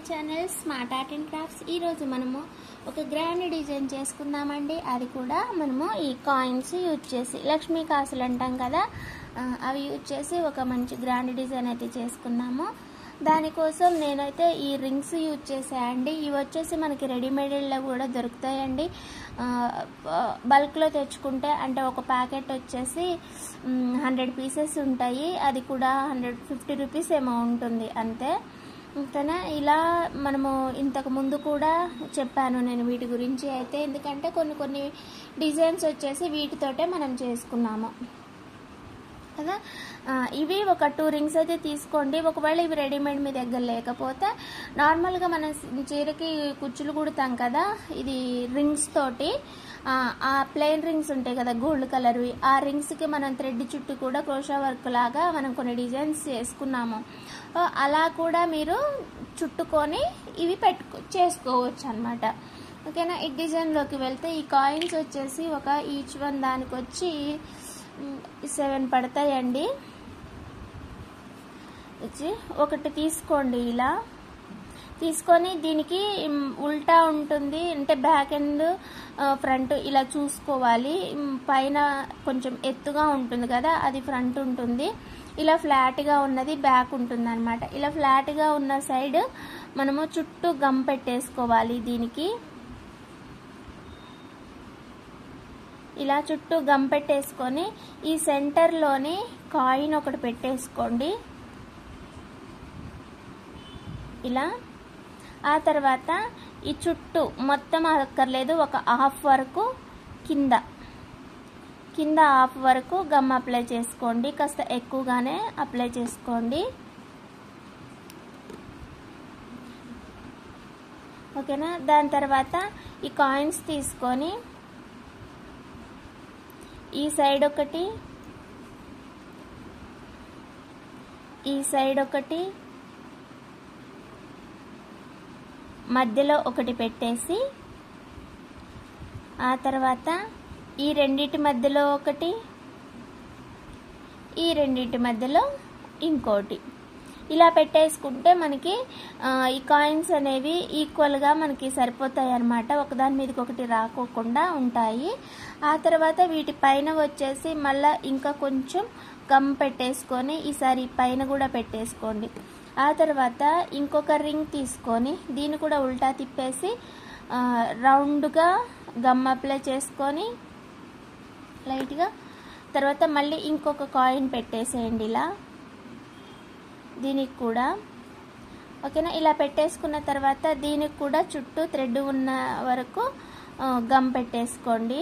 Channel smart art and crafts. ఈరోజు మనము ఒక గ్రాండ్ డిజైన్ చేసుకుందామండి. అది కూడా మనము ఈ కాయిన్స్ యూజ్ చేసి, లక్ష్మీ కాసులు అంటాం కదా, అవి యూజ్ చేసి ఒక మంచి గ్రాండ్ డిజైన్ అయితే చేసుకున్నాము. దానికోసం నేనైతే ఈ రింగ్స్ యూజ్ చేసాయండి. ఇవి వచ్చేసి మనకి రెడీమేడ్లో కూడా దొరుకుతాయండి. బల్క్లో తెచ్చుకుంటే అంటే ఒక ప్యాకెట్ వచ్చేసి 100 పీసెస్ ఉంటాయి. అది కూడా 150 రూపీస్ ఏమో ఉంటుంది అంతే. కానీ ఇలా మనము ఇంతకు ముందు కూడా చెప్పాను నేను వీటి గురించి అయితే, ఎందుకంటే కొన్ని డిజైన్స్ వచ్చేసి వీటితోటే మనం చేసుకున్నాము కదా. ఇవి ఒక 2 రింగ్స్ అయితే తీసుకోండి. ఒకవేళ ఇవి రెడీమేడ్ మీ దగ్గర లేకపోతే నార్మల్గా మనం చీరకి కుచ్చులు కుడతాం కదా, ఇది రింగ్స్ తోటి ఆ ప్లెయిన్ రింగ్స్ ఉంటాయి కదా గోల్డ్ కలర్వి, ఆ రింగ్స్కి మనం థ్రెడ్ చుట్టూ కూడా క్రోషా వర్క్ లాగా మనం కొన్ని డిజైన్స్ చేసుకున్నాము. అలా కూడా మీరు చుట్టుకొని ఇవి చేసుకోవచ్చు అనమాట. ఓకేనా. ఈ డిజైన్లోకి వెళ్తే ఈ కాయిన్స్ వచ్చేసి ఒక ఈచ్ వన్ దానికి వచ్చి 7 పడతాయండి. ఒకటి తీసుకోండి. ఇలా తీసుకొని దీనికి ఉల్టా ఉంటుంది, అంటే బ్యాక్ అండ్ ఫ్రంట్ ఇలా చూసుకోవాలి. పైన కొంచెం ఎత్తుగా ఉంటుంది కదా, అది ఫ్రంట్ ఉంటుంది. ఇలా ఫ్లాట్గా ఉన్నది బ్యాక్ ఉంటుంది అనమాట. ఇలా ఫ్లాట్గా ఉన్న సైడ్ మనము చుట్టూ గమ్ పెట్టేసుకోవాలి. దీనికి ఇలా చుట్టూ గమ్ పెట్టేసుకొని ఈ సెంటర్లోని కాయిన్ ఒకటి పెట్టేసుకోండి ఇలా. ఆ తర్వాత ఈ చుట్టూ మొత్తం అక్కర్లేదు, ఒక హాఫ్ వరకు కింద హాఫ్ వరకు గమ్ అప్లై చేసుకోండి. కాస్త ఎక్కువగానే అప్లై చేసుకోండి. ఓకేనా. దాని తర్వాత ఈ కాయిన్స్ తీసుకొని ఈ సైడ్ ఒకటి, ఈ సైడ్ ఒకటి, మధ్యలో ఒకటి పెట్టేసి, ఆ తర్వాత ఈ రెండిటి మధ్యలో ఒకటి, ఈ రెండిటి మధ్యలో ఇంకోటి, ఇలా పెట్టేసుకుంటే మనకి ఈ కాయిన్స్ అనేవి ఈక్వల్గా మనకి సరిపోతాయి అన్నమాట. ఒకదాని మీదకి ఒకటి రాకోకుండా ఉంటాయి. ఆ తర్వాత వీటి పైన వచ్చేసి మళ్ళీ ఇంకా కొంచెం గమ్ పెట్టేసుకొని ఈసారి పైన కూడా పెట్టేసుకోండి. ఆ తర్వాత ఇంకొక రింగ్ తీసుకొని దీన్ని కూడా ఉల్టా తిప్పేసి రౌండ్గా గమ్ అప్లై చేసుకొని లైట్గా, తర్వాత మళ్ళీ ఇంకొక కాయిన్ పెట్టేసేయండి ఇలా దీనికి కూడా. ఓకేనా. ఇలా పెట్టేసుకున్న తర్వాత దీనికి కూడా చుట్టూ థ్రెడ్ ఉన్న వరకు గమ్ పెట్టేసుకోండి.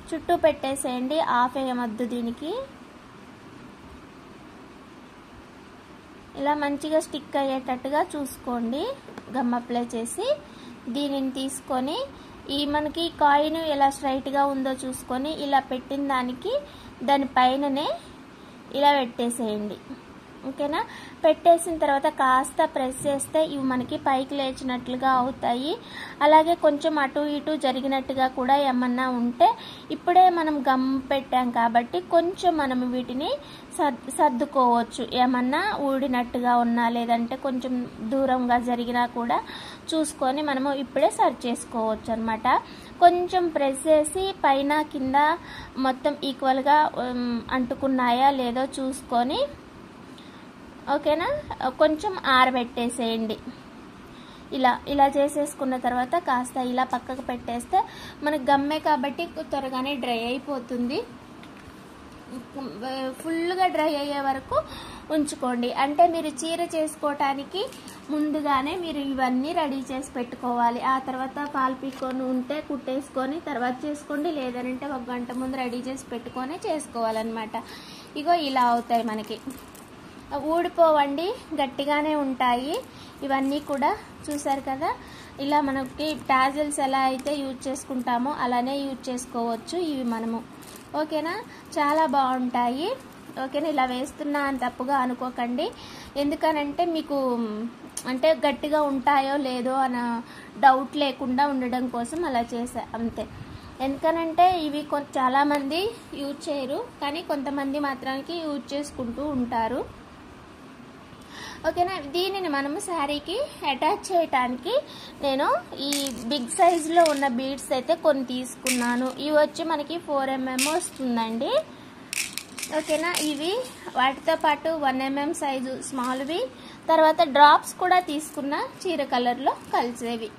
చుట్టూ పెట్టేసేయండి, ఆఫ్ వేయమద్దు దీనికి. ఇలా మంచిగా స్టిక్ అయ్యేటట్టుగా చూసుకోండి గమ్ అప్లై చేసి. దీనిని తీసుకొని ఈ మనకి కాయిన్ ఎలా స్ట్రైట్గా ఉందో చూసుకొని ఇలా పెట్టిన దానికి దానిపైననే ఇలా పెట్టేసేయండి. ఓకేనా. పెట్టేసిన తర్వాత కాస్త ప్రెస్ చేస్తే ఇవి మనకి పైకి లేచినట్లుగా అవుతాయి. అలాగే కొంచెం అటు ఇటు జరిగినట్టుగా కూడా ఏమన్నా ఉంటే, ఇప్పుడే మనం గమ్ పెట్టాం కాబట్టి కొంచెం మనం వీటిని సర్దుకోవచ్చు. ఏమన్నా ఊడినట్టుగా ఉన్నా లేదంటే కొంచెం దూరంగా జరిగినా కూడా చూసుకొని మనము ఇప్పుడే సర్చ్ చేసుకోవచ్చు అనమాట. కొంచెం ప్రెస్ చేసి పైన కింద మొత్తం ఈక్వల్గా అంటుకున్నాయా లేదో చూసుకొని, ఓకేనా, కొంచెం ఆరబెట్టేసేయండి. ఇలా చేసేసుకున్న తర్వాత కాస్త ఇలా పక్కకు పెట్టేస్తే మనకు గమ్మే కాబట్టి త్వరగానే డ్రై అయిపోతుంది. ఫుల్గా డ్రై అయ్యే వరకు ఉంచుకోండి. అంటే మీరు చీర చేసుకోవటానికి ముందుగానే మీరు ఇవన్నీ రెడీ చేసి పెట్టుకోవాలి. ఆ తర్వాత పాలు పీక్కొని ఉంటే కుట్టేసుకొని తర్వాత చేసుకోండి, లేదంటే 1 గంట ముందు రెడీ చేసి పెట్టుకొని చేసుకోవాలన్నమాట. ఇగో ఇలా అవుతాయి మనకి, ఊడిపోవండి, గట్టిగానే ఉంటాయి. ఇవన్నీ కూడా చూసారు కదా. ఇలా మనకి టాజిల్స్ ఎలా అయితే యూజ్ చేసుకుంటామో అలానే యూజ్ చేసుకోవచ్చు ఇవి మనము. ఓకేనా. చాలా బాగుంటాయి. ఓకేనా. ఇలా వేస్తున్నా అని తప్పుగా అనుకోకండి, ఎందుకనంటే మీకు అంటే గట్టిగా ఉంటాయో లేదో అన్న డౌట్ లేకుండా ఉండడం కోసం అలా చేసా అంతే. ఎందుకనంటే ఇవి చాలామంది యూజ్ చేయరు, కానీ కొంతమంది మాత్రానికి యూజ్ చేసుకుంటూ ఉంటారు. ఓకేనా. దీనిని మనము శారీకి అటాచ్ చేయటానికి నేను ఈ బిగ్ సైజులో ఉన్న బీడ్స్ అయితే కొన్ని తీసుకున్నాను. ఇవి వచ్చి మనకి 4 mm వస్తుందండి. ఓకేనా. ఇవి వాటితో పాటు 1 mm సైజు స్మాల్వి, తర్వాత డ్రాప్స్ కూడా తీసుకున్న చీర కలర్లో కలిసేవి.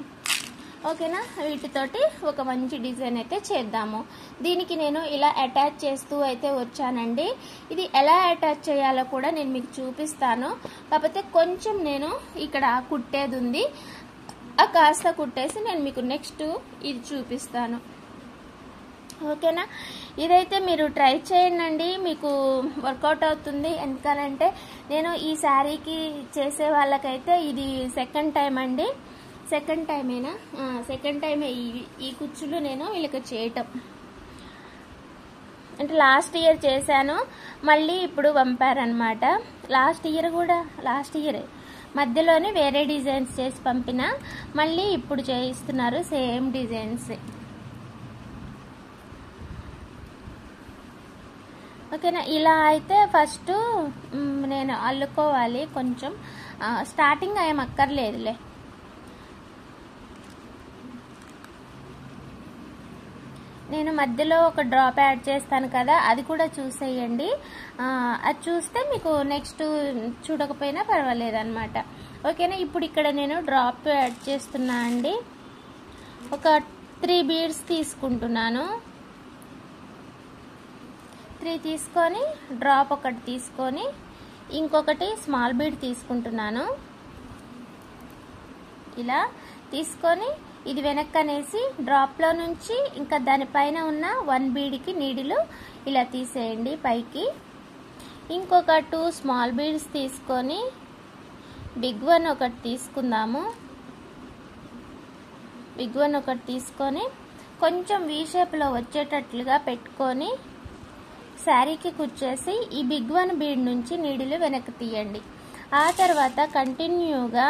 ఓకేనా. వీటితోటి ఒక మంచి డిజైన్ అయితే చేద్దాము. దీనికి నేను ఇలా అటాచ్ చేస్తూ అయితే వచ్చానండి. ఇది ఎలా అటాచ్ చేయాలో కూడా నేను మీకు చూపిస్తాను. కాకపోతే కొంచెం నేను ఇక్కడ కుట్టేది ఉంది, ఆ కాస్త కుట్టేసి నేను మీకు నెక్స్ట్ ఇది చూపిస్తాను. ఓకేనా. ఇదైతే మీరు ట్రై చేయండి, మీకు వర్కౌట్ అవుతుంది. ఎందుకనంటే నేను ఈ శారీకి చేసే వాళ్ళకైతే ఇది సెకండ్ టైం అండి. సెకండ్ టైమేనా? సెకండ్ టైమే ఈ కుచ్చులు నేను వీళ్ళకి చేయటం. అంటే లాస్ట్ ఇయర్ చేశాను, మళ్ళీ ఇప్పుడు పంపారనమాట. లాస్ట్ ఇయరే మధ్యలోనే వేరే డిజైన్స్ చేసి పంపిన, మళ్ళీ ఇప్పుడు చేయిస్తున్నారు సేమ్ డిజైన్స్. ఓకేనా. ఇలా అయితే ఫస్ట్ నేను అల్లుకోవాలి కొంచెం. స్టార్టింగ్ ఏం అక్కర్లేదులే. నేను మధ్యలో ఒక డ్రాప్ యాడ్ చేస్తాను కదా, అది కూడా చూసేయండి. అది చూస్తే మీకు నెక్స్ట్ చూడకపోయినా పర్వాలేదు అనమాట. ఓకేనా. ఇప్పుడు ఇక్కడ నేను డ్రాప్ యాడ్ చేస్తున్నా అండి. ఒక 3 బీడ్స్ తీసుకుంటున్నాను. 3 తీసుకొని డ్రాప్ ఒకటి తీసుకొని ఇంకొకటి స్మాల్ బీడ్ తీసుకుంటున్నాను. ఇలా తీసుకొని ఇది వెనక్కనేసి డ్రాప్లో నుంచి ఇంకా దానిపైన ఉన్న 1 బీడ్కి నీడిలు ఇలా తీసేయండి పైకి. ఇంకొక 2 స్మాల్ బీడ్స్ తీసుకొని బిగ్ వన్ ఒకటి తీసుకుందాము. బిగ్ వన్ ఒకటి తీసుకొని కొంచెం వీ షేప్లో వచ్చేటట్లుగా పెట్టుకొని శారీకి కుచ్చేసి ఈ బిగ్ వన్ బీడ్ నుంచి నీడిలు వెనక్కి తీయండి. ఆ తర్వాత కంటిన్యూగా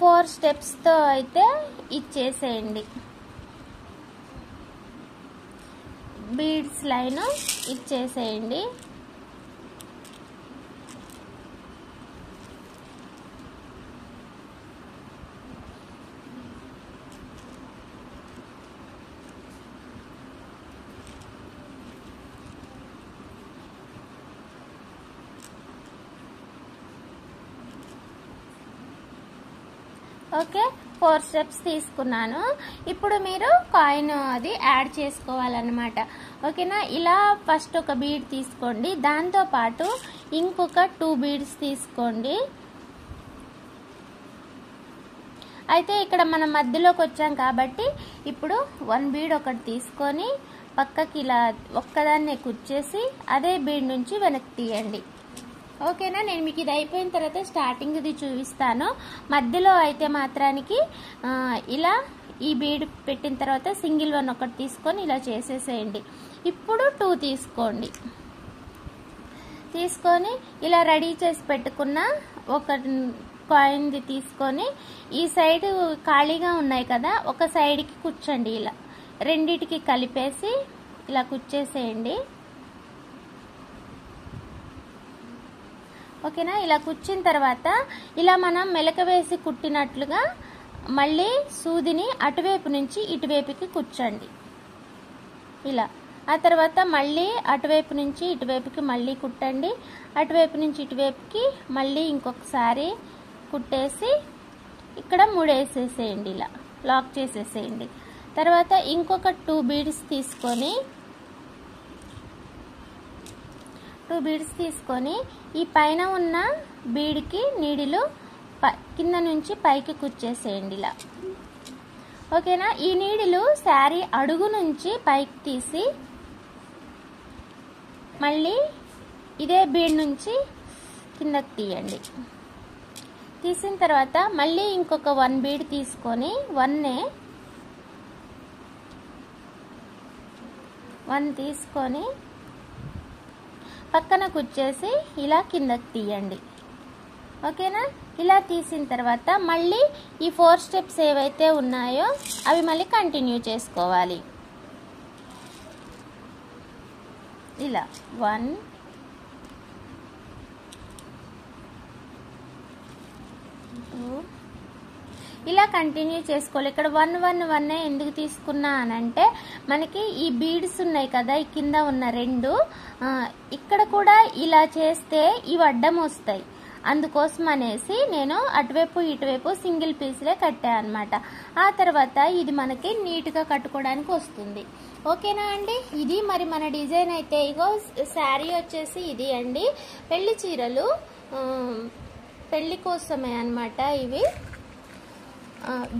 4 స్టెప్స్తో అయితే ఇచ్చేసేయండి. బీడ్స్ లైన్ ఇచ్చేసేయండి. ఓకే, 4 స్టెప్స్ తీసుకున్నాను. ఇప్పుడు మీరు కాయిన్ అది యాడ్ చేసుకోవాలన్నమాట. ఓకేనా. ఇలా ఫస్ట్ ఒక బీడ్ తీసుకోండి, దాంతోపాటు ఇంకొక 2 బీడ్స్ తీసుకోండి. అయితే ఇక్కడ మనం మధ్యలోకి వచ్చాం కాబట్టి ఇప్పుడు 1 బీడ్ ఒకటి తీసుకొని పక్కకి ఇలా ఒక్కదాన్నే కుచ్చేసి అదే బీడ్ నుంచి వెనక్కి తీయండి. ఓకేనా. నేను మీకు ఇది అయిపోయిన తర్వాత స్టార్టింగ్ ఇది చూపిస్తాను. మధ్యలో అయితే మాత్రానికి ఇలా ఈ బీడ్ పెట్టిన తర్వాత సింగిల్ 1 ఒకటి తీసుకొని ఇలా చేసేసేయండి. ఇప్పుడు 2 తీసుకోండి. తీసుకొని ఇలా రెడీ చేసి పెట్టుకున్న ఒక కాయిన్ది తీసుకొని ఈ సైడ్ ఖాళీగా ఉన్నాయి కదా, ఒక సైడ్కి కుచ్చండి. ఇలా రెండిటికి కలిపేసి ఇలా కుచ్చేసేయండి. ఓకేనా. ఇలా కుచ్చిన తర్వాత ఇలా మనం మెలక వేసి కుట్టినట్లుగా మళ్ళీ సూదిని అటువైపు నుంచి ఇటువైపుకి కుచ్చండి ఇలా. ఆ తర్వాత మళ్ళీ అటువైపు నుంచి ఇటువైపుకి మళ్ళీ కుట్టండి. అటువైపు నుంచి ఇటువైపుకి మళ్ళీ ఇంకొకసారి కుట్టేసి ఇక్కడ ముడేసేసేయండి, ఇలా లాక్ చేసేసేయండి. తర్వాత ఇంకొక 2 బీడ్స్ తీసుకొని 2 బీడ్స్ తీసుకొని ఈ పైన ఉన్న బీడ్కి నీడిలు కింద నుంచి పైకి కుచ్చేసేయండి ఇలా. ఓకేనా. ఈ నీడిలు శారీ అడుగు నుంచి పైకి తీసి మళ్ళీ ఇదే బీడ్ నుంచి కిందకి తీయండి. తీసిన తర్వాత మళ్ళీ ఇంకొక 1 బీడ్ తీసుకొని 1 తీసుకొని పక్కన కుచ్చేసి ఇలా కిందకి తీయండి. ఓకేనా. ఇలా తీసిన తర్వాత మళ్ళీ ఈ 4 స్టెప్స్ ఏవైతే ఉన్నాయో అవి మళ్ళీ కంటిన్యూ చేసుకోవాలి. ఇలా 1 ఇలా కంటిన్యూ చేసుకోవాలి. ఇక్కడ 1 1 1 ఎందుకు తీసుకున్నా అనంటే మనకి ఈ బీడ్స్ ఉన్నాయి కదా, ఈ కింద ఉన్న 2 ఇక్కడ కూడా ఇలా చేస్తే ఇవి అడ్డం వస్తాయి. అందుకోసం అనేసి నేను అటువైపు ఇటువైపు సింగిల్ పీస్లే కట్టా అనమాట. ఆ తర్వాత ఇది మనకి నీట్గా కట్టుకోవడానికి వస్తుంది. ఓకేనా అండి. ఇది మరి మన డిజైన్ అయితే ఇగో శారీ వచ్చేసి ఇది అండి. పెళ్లి చీరలు పెళ్లి కోసమే అనమాట ఇవి.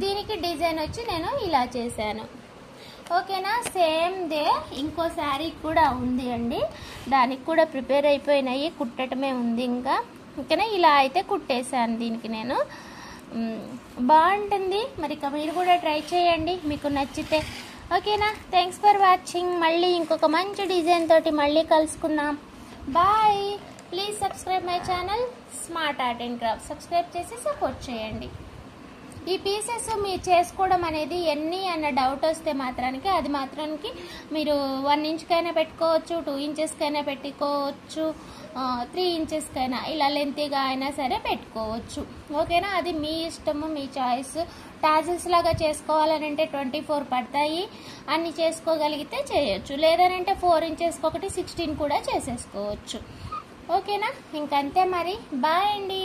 దీనికి డిజైన్ వచ్చి నేను ఇలా చేశాను. ఓకేనా. సేమ్ దే ఇంకో శారీ కూడా ఉంది అండి, దానికి కూడా ప్రిపేర్ అయిపోయినాయి, కుట్టటమే ఉంది ఇంకా. ఓకేనా. ఇలా అయితే కుట్టేశాను దీనికి నేను. బాగుంటుంది మరి, మీరు కూడా ట్రై చేయండి మీకు నచ్చితే. ఓకేనా. Thanks for watching. మళ్ళీ ఇంకొక మంచి డిజైన్ తోటి మళ్ళీ కలుసుకుందాం. Bye. Please subscribe my channel smart art and craft. Subscribe చేసి సపోర్ట్ చేయండి. ఈ పీసెస్ మీరు చేసుకోవడం అనేది ఎన్ని అన్న డౌట్ వస్తే మాత్రానికి అది మాత్రానికి మీరు 1 ఇంచ్కైనా పెట్టుకోవచ్చు, 2 ఇంచెస్కైనా పెట్టుకోవచ్చు, 3 ఇంచెస్కైనా ఇలా లెంతీగా అయినా సరే పెట్టుకోవచ్చు. ఓకేనా. అది మీ ఇష్టము, మీ చాయిస్. టాజిల్స్ లాగా చేసుకోవాలనంటే 24 పడతాయి, అన్ని చేసుకోగలిగితే చేయొచ్చు. లేదనంటే 4 ఇంచెస్కి ఒకటి 16 కూడా చేసేసుకోవచ్చు. ఓకేనా. ఇంకంతే మరి. బాయ్ అండి.